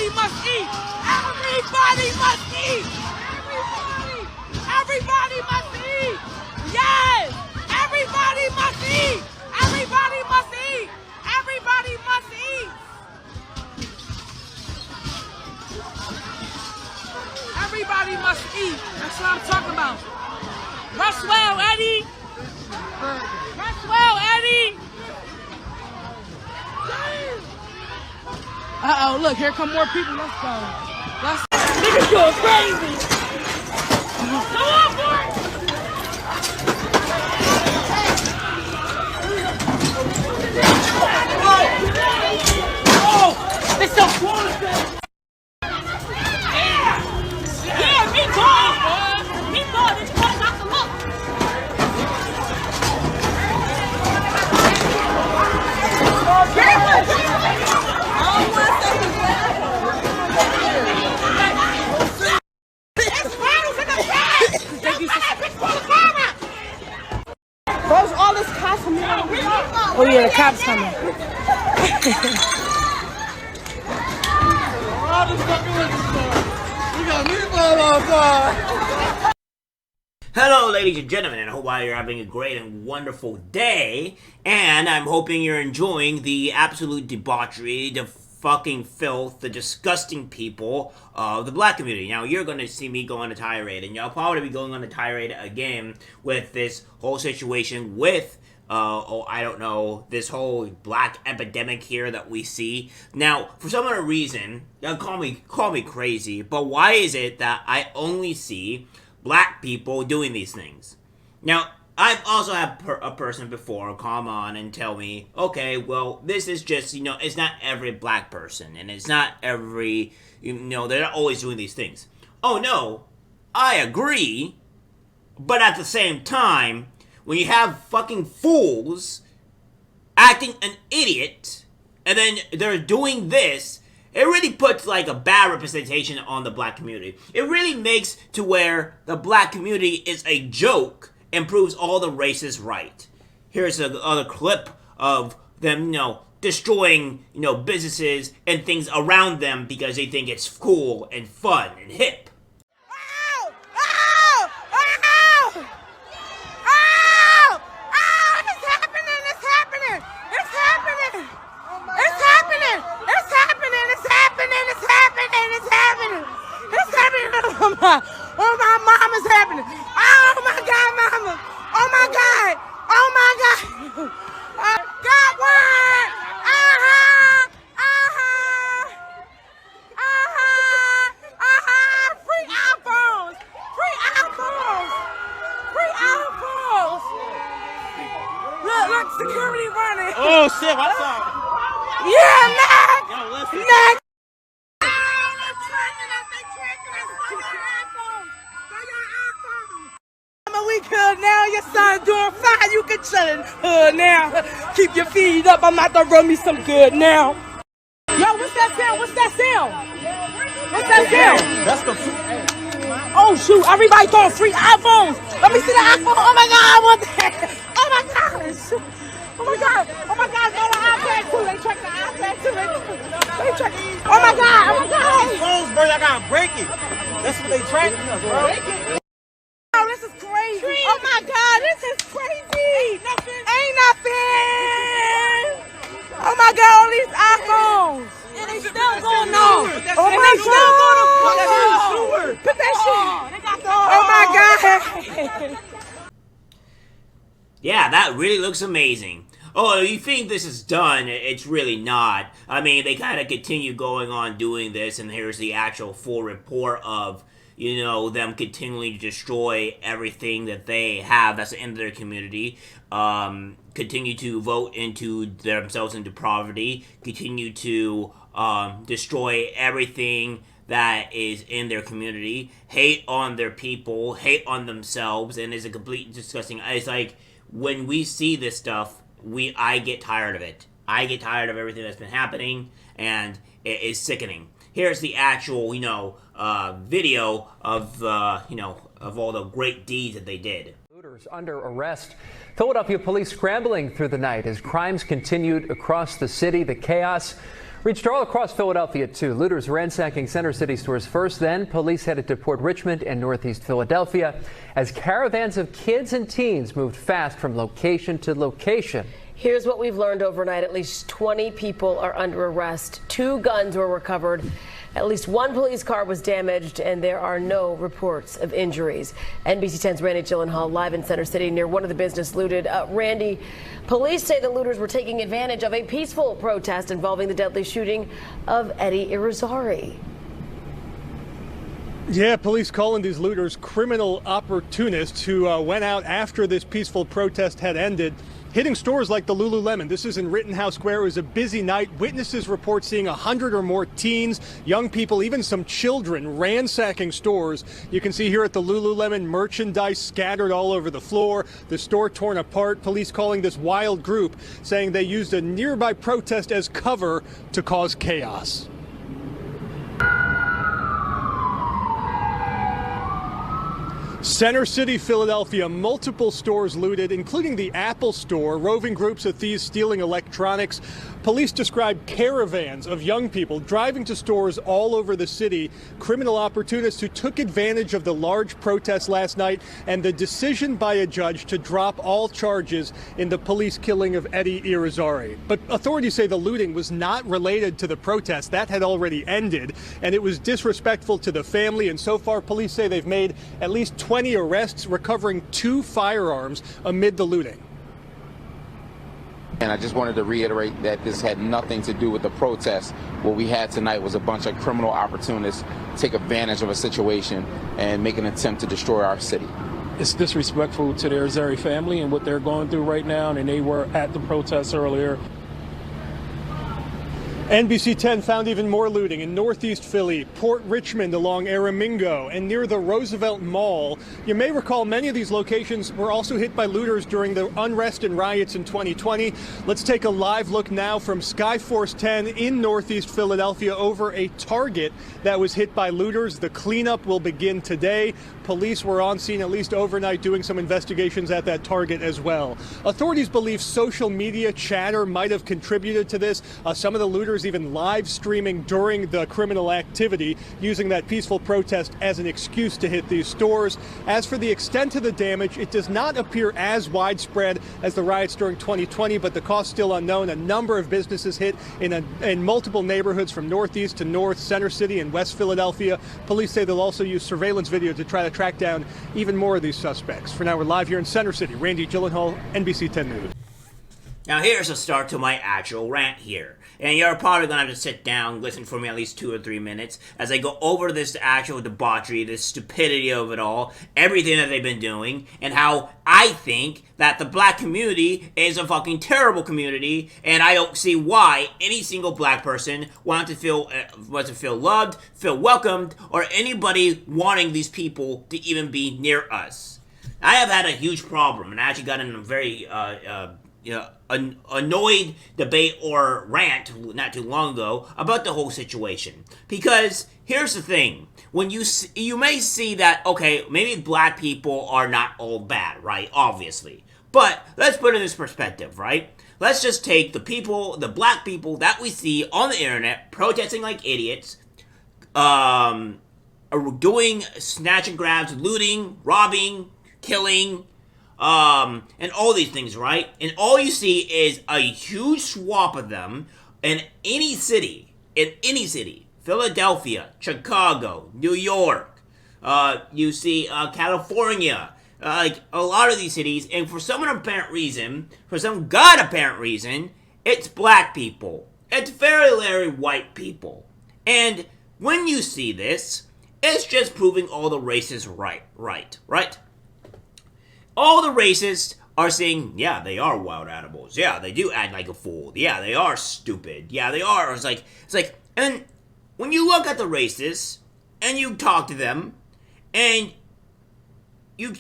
Everybody must eat. Everybody must eat. Everybody must eat. Yes. Everybody must eat. Everybody must eat. Everybody must eat. Everybody must eat. That's what I'm talking about. Rest well, Eddie. Rest well, Eddie. Uh-oh, look, here come more people. Let's go. Niggas going crazy. Go on, boy. Oh, it's so close. Yeah, me too. Me too. This one got to look. Where's all this cops coming? Oh yeah, the cops coming. Hello ladies and gentlemen, and I hope you're having a great and wonderful day, and I'm hoping you're enjoying the absolute debauchery, the fucking filth, the disgusting people of the black community. Now you're going to see me go on a tirade, and y'all probably be going on a tirade again with this whole situation with I don't know, this whole black epidemic here that we see. Now, for some other reason, call me crazy, but why is it that I only see black people doing these things? Now, I've also had a person before come on and tell me, okay, well, this is just, it's not every black person, and it's not every, they're not always doing these things. Oh, no, I agree, but at the same time, when you have fucking fools acting an idiot, and then they're doing this, it really puts like a bad representation on the black community. It really makes to where the black community is a joke and proves all the races right. Here's another clip of them, destroying, businesses and things around them because they think it's cool and fun and hip. Oh my mom is happening. Oh my God, mama. Oh my God. Oh my God. God word. Free iPhones. Free iPhones. Free iPhones. Look, security running. Oh shit, what's up? Yeah, next. Yo, listen. Next. We good now, your son doing fine. You can chill in hood now. Keep your feet up. I'm about to run me some good now. Yo, what's that sound? What's that sound? What's that sound? That's the. Oh shoot! Everybody throwing free iPhones. Let me see the iPhone. Oh my God! I want that. Oh my gosh! Oh my God! Oh my God! They on the iPad too. They check the iPad too. They check. Oh my God! Oh my God! Phones, bro, y'all gotta break it. That's what they track, bro. Oh, this is crazy. Oh my God, this is crazy. Ain't nothing. Oh my God, all these iPhones. And they still going on. Oh my God. Put that shit. Oh my God. Yeah, that really looks amazing. Oh, you think this is done? It's really not. I mean, they kind of continue going on doing this, and here's the actual full report of them continually destroy everything that they have that's in their community, continue to vote into themselves into poverty, continue to destroy everything that is in their community, hate on their people, hate on themselves, and is a complete disgusting. It's like, when we see this stuff, I get tired of it. I get tired of everything that's been happening, and it is sickening. Here's the actual, video of, of all the great deeds that they did. Looters under arrest. Philadelphia police scrambling through the night as crimes continued across the city. The chaos Reached all across Philadelphia, too. Looters ransacking Center City stores first, then police headed to Port Richmond and Northeast Philadelphia as caravans of kids and teens moved fast from location to location. Here's what we've learned overnight. At least 20 people are under arrest. 2 guns were recovered. At least 1 police car was damaged, and there are no reports of injuries. NBC 10's Randy Gyllenhaal live in Center City near one of the business looted. Randy, police say the looters were taking advantage of a peaceful protest involving the deadly shooting of Eddie Irizarry. Yeah, police calling these looters criminal opportunists who went out after this peaceful protest had ended, hitting stores like the Lululemon. This is in Rittenhouse Square. It was a busy night. Witnesses report seeing 100 or more teens, young people, even some children ransacking stores. You can see here at the Lululemon merchandise scattered all over the floor, the store torn apart. Police calling this wild group, saying they used a nearby protest as cover to cause chaos. Center City, Philadelphia, multiple stores looted, including the Apple store, roving groups of thieves stealing electronics. Police described caravans of young people driving to stores all over the city, criminal opportunists who took advantage of the large protests last night and the decision by a judge to drop all charges in the police killing of Eddie Irizarry. But authorities say the looting was not related to the protest. That had already ended, and it was disrespectful to the family. And so far, police say they've made at least 20 arrests, recovering 2 firearms amid the looting. And I just wanted to reiterate that this had nothing to do with the protest. What we had tonight was a bunch of criminal opportunists take advantage of a situation and make an attempt to destroy our city. It's disrespectful to the Irizarry family and what they're going through right now, and they were at the protest earlier. NBC 10 found even more looting in Northeast Philly, Port Richmond along Aramingo, and near the Roosevelt Mall. You may recall many of these locations were also hit by looters during the unrest and riots in 2020. Let's take a live look now from Skyforce 10 in Northeast Philadelphia over a Target that was hit by looters. The cleanup will begin today. Police were on scene at least overnight doing some investigations at that Target as well. Authorities believe social media chatter might have contributed to this. Some of the looters even live streaming during the criminal activity, using that peaceful protest as an excuse to hit these stores. As for the extent of the damage, it does not appear as widespread as the riots during 2020, but the cost still unknown. A number of businesses hit in multiple neighborhoods from Northeast to North, Center City and West Philadelphia. Police say they'll also use surveillance video to try to track down even more of these suspects. For now, we're live here in Center City. Randy Gyllenhaal, NBC 10 News. Now here's a start to my actual rant here. And you're probably going to have to sit down, listen for me at least 2 or 3 minutes as I go over this actual debauchery, this stupidity of it all, everything that they've been doing, and how I think that the black community is a fucking terrible community, and I don't see why any single black person wants to feel loved, feel welcomed, or anybody wanting these people to even be near us. I have had a huge problem, and I actually got in a very annoyed debate or rant not too long ago about the whole situation. Because here's the thing, when you may see that, okay, maybe black people are not all bad, right? Obviously. But let's put it in this perspective, right? Let's just take the black people that we see on the internet protesting like idiots, doing snatch and grabs, looting, robbing, killing, and all these things, right? And all you see is a huge swap of them in any city, Philadelphia, Chicago, New York, you see California, like a lot of these cities, and for some apparent reason, it's black people. It's very white people. And when you see this, it's just proving all the racists right? All the racists are saying, yeah, they are wild animals. Yeah, they do act like a fool. Yeah, they are stupid. Yeah, they are. It's like, and when you look at the racists and you talk to them and you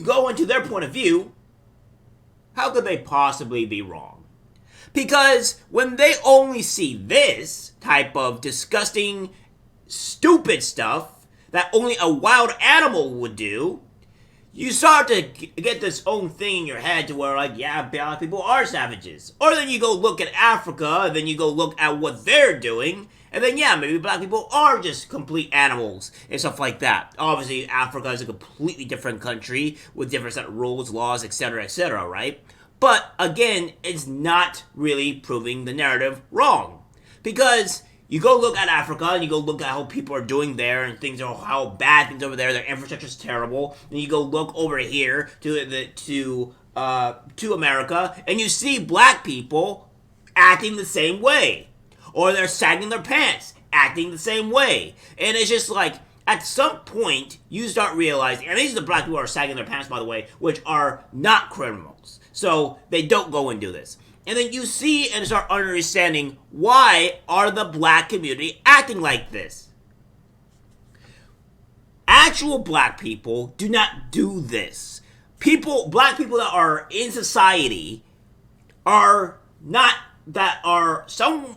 go into their point of view, how could they possibly be wrong? Because when they only see this type of disgusting, stupid stuff that only a wild animal would do, you start to get this own thing in your head to where, like, yeah, black people are savages. Or then you go look at Africa, and then you go look at what they're doing, and then, yeah, maybe black people are just complete animals and stuff like that. Obviously, Africa is a completely different country with different set of rules, laws, etc., right? But, again, it's not really proving the narrative wrong. Because you go look at Africa, and you go look at how people are doing there, and things are how bad things over there. Their infrastructure is terrible. And you go look over here to America, and you see black people acting the same way, or they're sagging their pants, acting the same way. And it's just like, at some point, you start realizing, and these are the black people who are sagging their pants, by the way, which are not criminals, so they don't go and do this. And then you see and start understanding, why are the black community acting like this? Actual black people do not do this. Black people that are in society some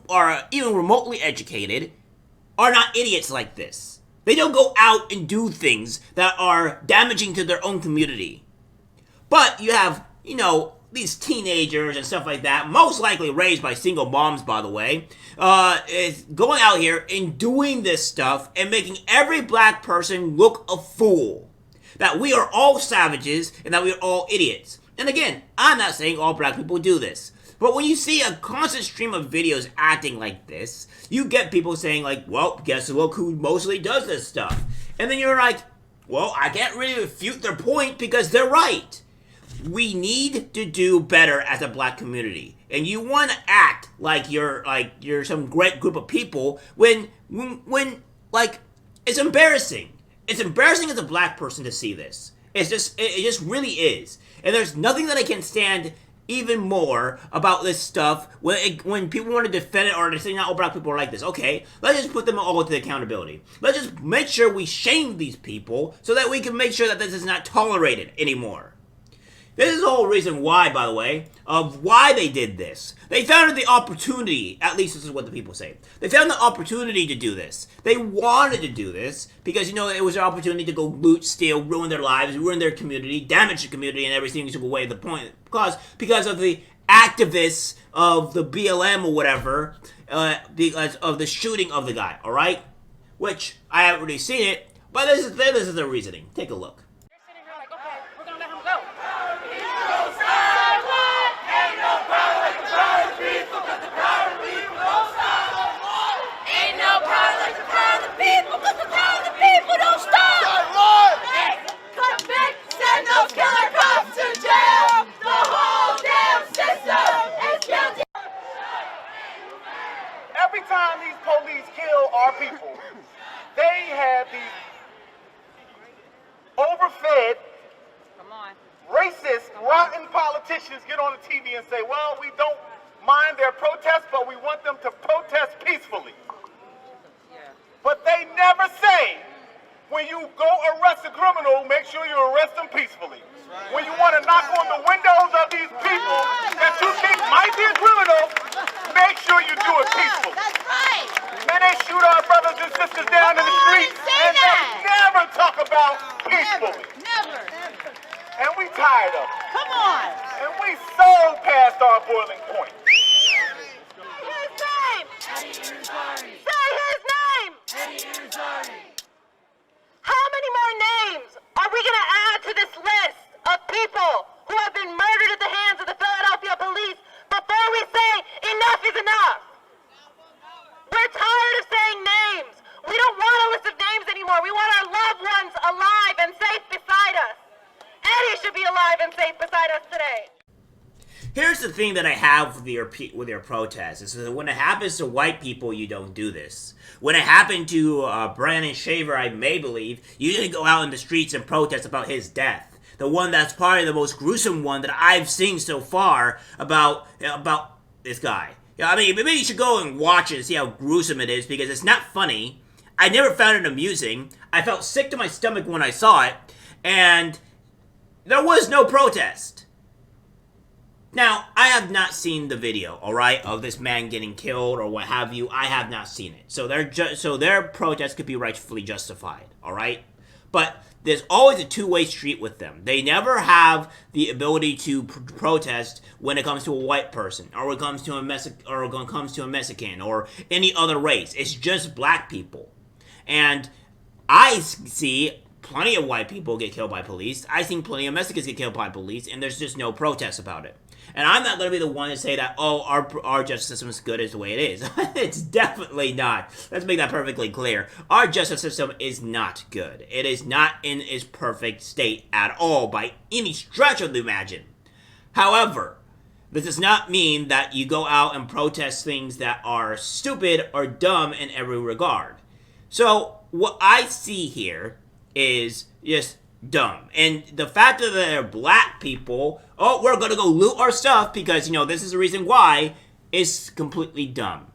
are even remotely educated, are not idiots like this. They don't go out and do things that are damaging to their own community. But you have, these teenagers and stuff like that, most likely raised by single moms, by the way, is going out here and doing this stuff and making every black person look a fool. That we are all savages and that we are all idiots. And again, I'm not saying all black people do this. But when you see a constant stream of videos acting like this, you get people saying like, well, guess look who mostly does this stuff. And then you're like, well, I can't really refute their point because they're right. We need to do better as a black community. And you want to act like you're some great group of people when it's embarrassing. It's embarrassing as a black person to see this. It just really is. And there's nothing that I can stand even more about this stuff when people want to defend it or they say not all black people are like this. Okay, let's just put them all to the accountability. Let's just make sure we shame these people so that we can make sure that this is not tolerated anymore. This is the whole reason why, by the way, of why they did this. They found the opportunity, at least this is what the people say. They found the opportunity to do this. They wanted to do this because, it was their opportunity to go loot, steal, ruin their lives, ruin their community, damage the community in every single way. The point, because of the activists of the BLM or whatever, because of the shooting of the guy, alright? Which, I haven't really seen it, but this is the reasoning. Take a look. Every time these police kill our people, they have these overfed, racist, rotten politicians get on the TV and say, well, we don't mind their protests, but we want them to protest peacefully. But they never say, when you go arrest a criminal, make sure you arrest them peacefully. When you want to knock on the windows of these people that you think might be a criminal, make sure you do it peacefully. That's right. Man, they shoot our brothers and sisters down in the streets, and they never talk about peacefully. Never. And we tired of it. Come on. And we so past our boiling point. His name. Say his name. How many more names are we going to add to this list of people who have been murdered at the hands of the Philadelphia police before we say enough is enough? We're tired of saying names. We don't want a list of names anymore. We want our loved ones alive and safe beside us. Eddie should be alive and safe beside us today. Here's the thing that I have with your protests is that when it happens to white people, you don't do this. When it happened to Brandon Shaver, I may believe, you didn't go out in the streets and protest about his death. The one that's probably the most gruesome one that I've seen so far about this guy. I mean, maybe you should go and watch it and see how gruesome it is because it's not funny. I never found it amusing. I felt sick to my stomach when I saw it, and there was no protest. Now, I have not seen the video, alright, of this man getting killed or what have you. I have not seen it. So their protest could be rightfully justified, alright? But there's always a two-way street with them. They never have the ability to protest when it comes to a white person, or when it comes to a Mexican, or any other race. It's just black people. And I see plenty of white people get killed by police. I've seen plenty of Mexicans get killed by police, and there's just no protest about it. And I'm not going to be the one to say that, oh, our justice system is good as the way it is. It's definitely not. Let's make that perfectly clear. Our justice system is not good. It is not in its perfect state at all by any stretch of the imagination. However, this does not mean that you go out and protest things that are stupid or dumb in every regard. So, what I see here is just dumb. And the fact that they're black people, oh, we're gonna go loot our stuff because, this is the reason why, is completely dumb.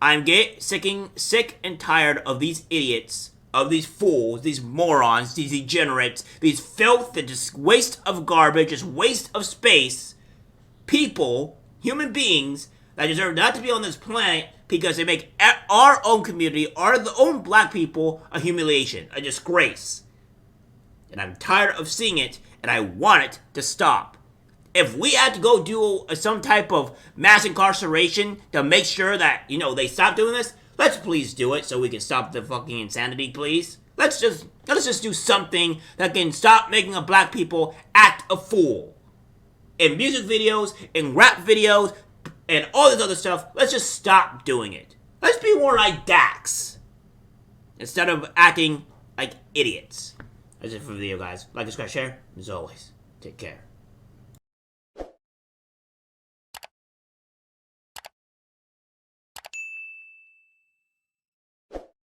I'm sick and tired of these idiots, of these fools, these morons, these degenerates, these filth, the just waste of garbage, just waste of space, people, human beings, that deserve not to be on this planet because they make our own community, our own black people, a humiliation, a disgrace. And I'm tired of seeing it, and I want it to stop. If we had to go do some type of mass incarceration to make sure that, they stop doing this, let's please do it so we can stop the fucking insanity, please. Let's just do something that can stop making a black people act a fool. In music videos, in rap videos, and all this other stuff, let's just stop doing it. Let's be more like Dax, instead of acting like idiots. That's it for the video, guys. Like, subscribe, share. As always, take care.